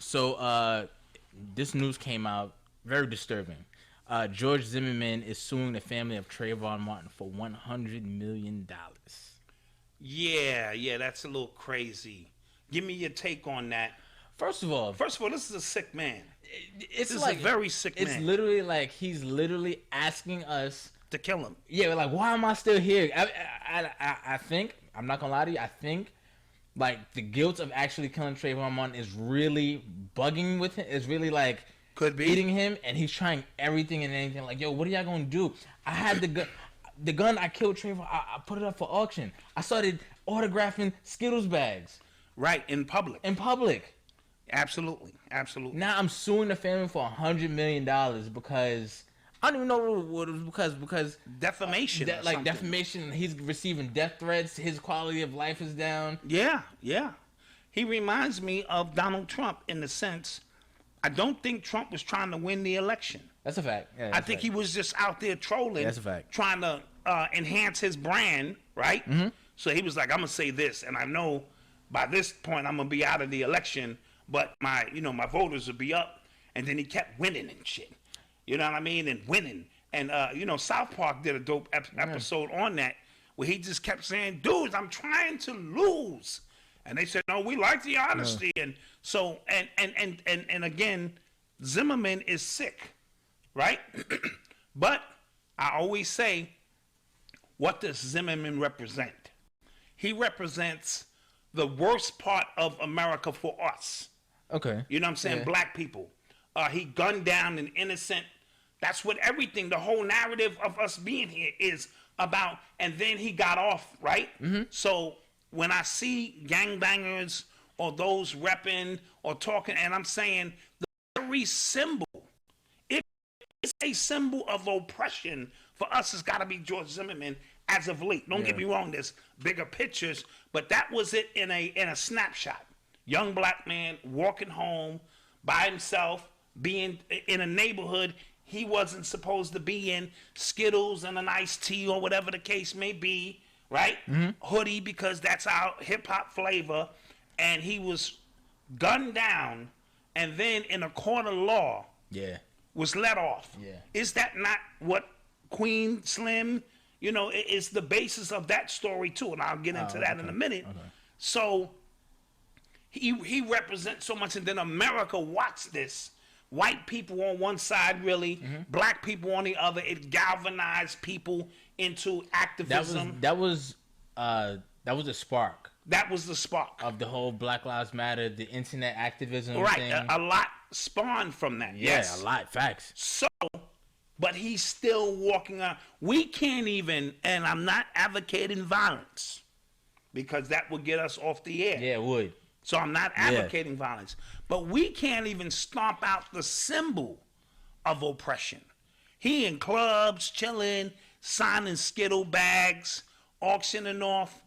So this news came out, very disturbing. George Zimmerman is suing the family of Trayvon Martin for $100 million. Yeah, that's a little crazy. Give me your take on that. First of all, this is a sick man. It's this like is a very sick man. It's literally like he's literally asking us to kill him. Yeah, like, why am I still here? I think, I'm not gonna lie to you, I think like the guilt of actually killing Trayvon Martin is really bugging with him. It's really like could be eating him, and he's trying everything and anything. Like, yo, what are y'all gonna do? I had the gun I killed Trayvon. I put it up for auction. I started autographing Skittles bags. Right, in public. Absolutely. Now I'm suing the family for $100 million because I don't even know what it was because defamation. Defamation. He's receiving death threats. His quality of life is down. Yeah. He reminds me of Donald Trump in the sense, I don't think Trump was trying to win the election. That's a fact. Yeah, I think he was just out there trolling. That's a fact. Trying to enhance his brand, right? Mm-hmm. So he was like, I'm gonna say this, and I know by this point I'm gonna be out of the election, but my voters will be up. And then he kept winning and shit. You know what I mean? And winning. And South Park did a dope episode on that where he just kept saying, dudes, I'm trying to lose. And they said, no, we like the honesty. And so and again, Zimmerman is sick, right? But I always say, what does Zimmerman represent? He represents the worst part of America for us. Okay. You know what I'm saying? Yeah. Black people. He gunned down an innocent. That's what everything, the whole narrative of us being here is about. And then he got off, right? Mm-hmm. So when I see gangbangers or those repping or talking, and I'm saying the very symbol, it's a symbol of oppression for us. It's got to be George Zimmerman as of late. Don't get me wrong. There's bigger pictures, but that was it in a snapshot. Young black man walking home by himself, being in a neighborhood he wasn't supposed to be in, Skittles and an iced tea or whatever the case may be, right? Mm-hmm. Hoodie, because that's our hip-hop flavor. And he was gunned down and then in a court of law was let off. Yeah. Is that not what Queen Slim, is the basis of that story too? And I'll get into that in a minute. Okay. So he represents so much, and then America watched this. White people on one side, really, black people on the other. It galvanized people into activism. That was the spark. That was the spark of the whole Black Lives Matter, the internet activism thing. A lot spawned from that. Yeah, yes. A lot. Facts. So, but he's still walking on. We can't even, and I'm not advocating violence because that would get us off the air. Yeah, it would. So I'm not advocating violence. But we can't even stomp out the symbol of oppression. He in clubs, chilling, signing Skittle bags, auctioning off.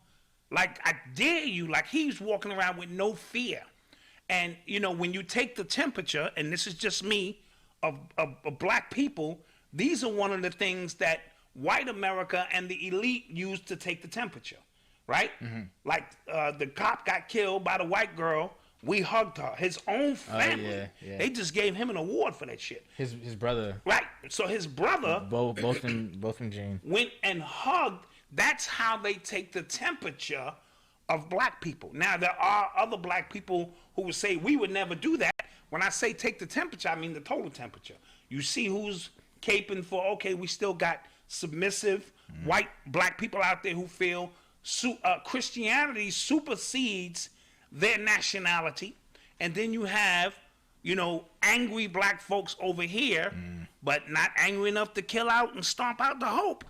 Like, I dare you. Like, he's walking around with no fear. And, when you take the temperature, and this is just me, of black people, these are one of the things that white America and the elite use to take the temperature. Right? Mm-hmm. Like the cop got killed by the white girl. We hugged her. His own family. They just gave him an award for that shit. His brother. Right. So his brother. Both from Jane. Went and hugged. That's how they take the temperature of black people. Now, there are other black people who would say we would never do that. When I say take the temperature, I mean the total temperature. You see who's caping for, okay, we still got submissive white black people out there who feel Christianity supersedes their nationality, and then you have, angry black folks over here, but not angry enough to kill out and stomp out the hope.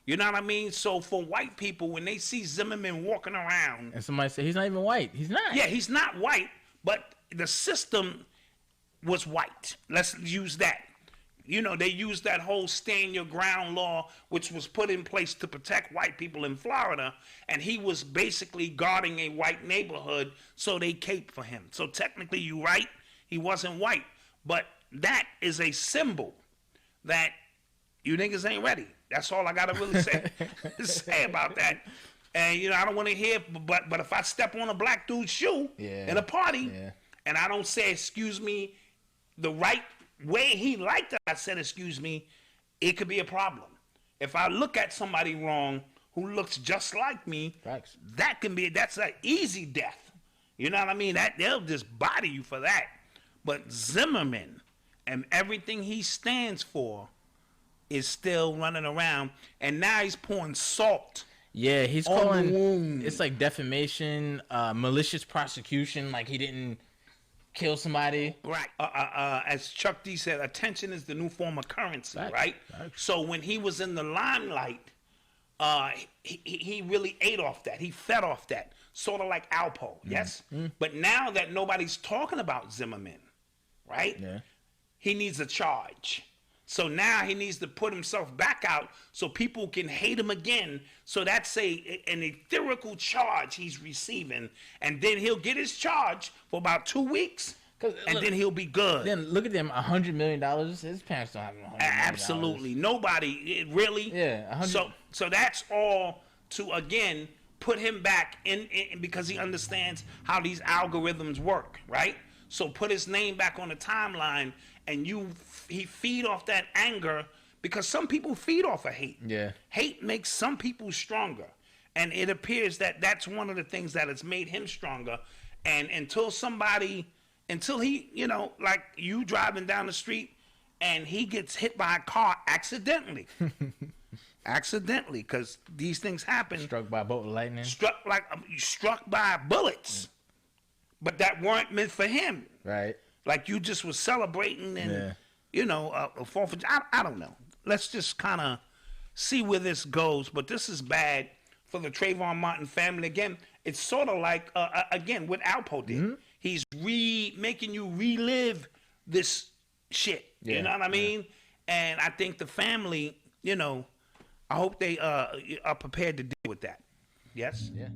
You know what I mean? So for white people, when they see Zimmerman walking around, and somebody say he's not even white, he's not. Yeah, he's not white, but the system was white. Let's use that. They used that whole stand your ground law, which was put in place to protect white people in Florida, and he was basically guarding a white neighborhood, so they caped for him. So technically, you're right, he wasn't white, but that is a symbol that you niggas ain't ready. That's all I gotta really say about that. And I don't want to hear, but if I step on a black dude's shoe in a party, and I don't say excuse me the right way he liked that I said excuse me, it could be a problem. If I look at somebody wrong who looks just like me, Facts. that's an easy death. You know what I mean? That they'll just body you for that. But Zimmerman and everything he stands for is still running around, and now he's pouring salt. Yeah, he's on calling the wound. it's like defamation, malicious prosecution, like he didn't kill somebody. Right. As Chuck D said, attention is the new form of currency, Facts. right? Facts. So when he was in the limelight, he really ate off that. He fed off that, sort of like Alpo, yes? But now that nobody's talking about Zimmerman, right? Yeah. He needs a charge. So now he needs to put himself back out so people can hate him again. So that's an etherical charge he's receiving. And then he'll get his charge for about 2 weeks. And then he'll be good. Then look at them, $100 million. His parents don't have $100 million. Absolutely. Nobody, really. Yeah, 100. So that's all to, again, put him back in because he understands how these algorithms work, right? So put his name back on the timeline, and he feed off that anger, because some people feed off of hate. Yeah. Hate makes some people stronger, and it appears that that's one of the things that has made him stronger. And until he, like you driving down the street and he gets hit by a car accidentally, because these things happen. Struck by a bolt of lightning. Struck by bullets, but that weren't meant for him. Right. Like you just was celebrating and, a 4th of July. I don't know. Let's just kind of see where this goes. But this is bad for the Trayvon Martin family. Again, it's sort of like, again, what Alpo did. Mm-hmm. He's making you relive this shit. Yeah, you know what I mean? Yeah. And I think the family, I hope they are prepared to deal with that. Yes? Yeah.